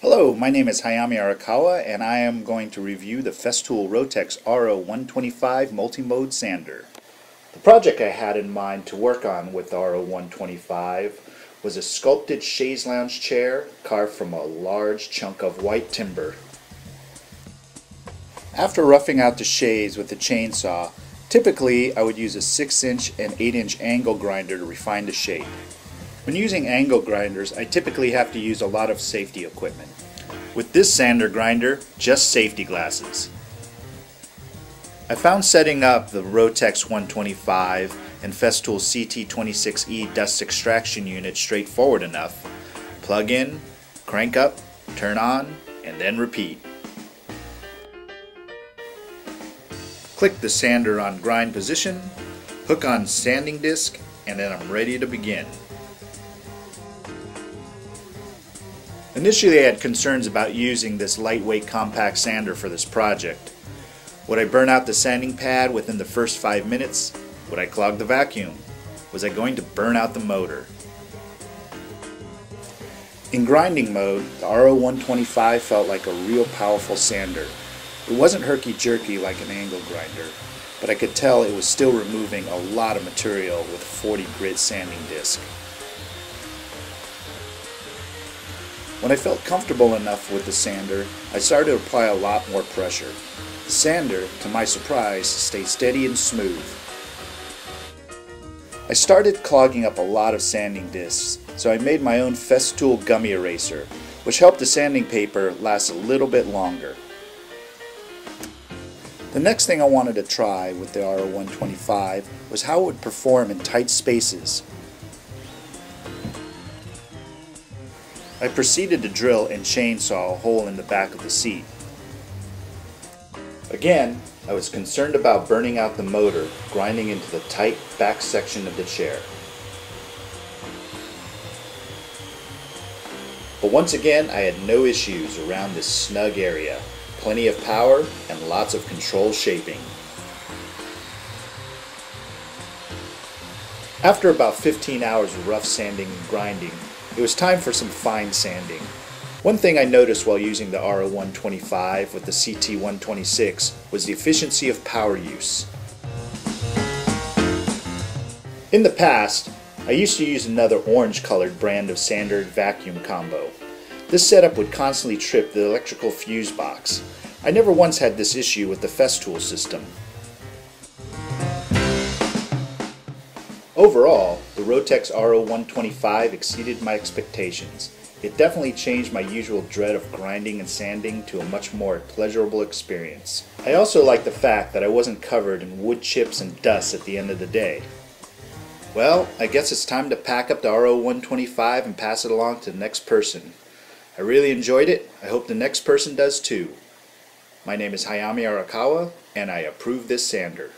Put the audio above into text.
Hello, my name is Hayami Arakawa and I am going to review the Festool Rotex RO125 multi-mode sander. The project I had in mind to work on with the RO125 was a sculpted chaise lounge chair carved from a large chunk of white timber. After roughing out the chaise with a chainsaw, typically I would use a 6-inch and 8-inch angle grinder to refine the shape. When using angle grinders, I typically have to use a lot of safety equipment. With this sander grinder, just safety glasses. I found setting up the Rotex 125 and Festool CT26E dust extraction unit straightforward enough. Plug in, crank up, turn on, and then repeat. Click the sander on grind position, hook on sanding disc, and then I'm ready to begin. Initially I had concerns about using this lightweight compact sander for this project. Would I burn out the sanding pad within the first 5 minutes? Would I clog the vacuum? Was I going to burn out the motor? In grinding mode, the RO125 felt like a real powerful sander. It wasn't herky-jerky like an angle grinder, but I could tell it was still removing a lot of material with a 40 grit sanding disc. When I felt comfortable enough with the sander, I started to apply a lot more pressure. The sander, to my surprise, stayed steady and smooth. I started clogging up a lot of sanding discs, so I made my own Festool gummy eraser, which helped the sanding paper last a little bit longer. The next thing I wanted to try with the RO125 was how it would perform in tight spaces. I proceeded to drill and chainsaw a hole in the back of the seat. Again, I was concerned about burning out the motor grinding into the tight back section of the chair. But once again, I had no issues around this snug area. Plenty of power and lots of control shaping. After about 15 hours of rough sanding and grinding, it was time for some fine sanding. One thing I noticed while using the RO125 with the CT126 was the efficiency of power use. In the past, I used to use another orange-colored brand of sander vacuum combo. This setup would constantly trip the electrical fuse box. I never once had this issue with the Festool system. Overall, the Rotex RO125 exceeded my expectations. It definitely changed my usual dread of grinding and sanding to a much more pleasurable experience. I also like the fact that I wasn't covered in wood chips and dust at the end of the day. Well, I guess it's time to pack up the RO125 and pass it along to the next person. I really enjoyed it. I hope the next person does too. My name is Hayami Arakawa, and I approve this sander.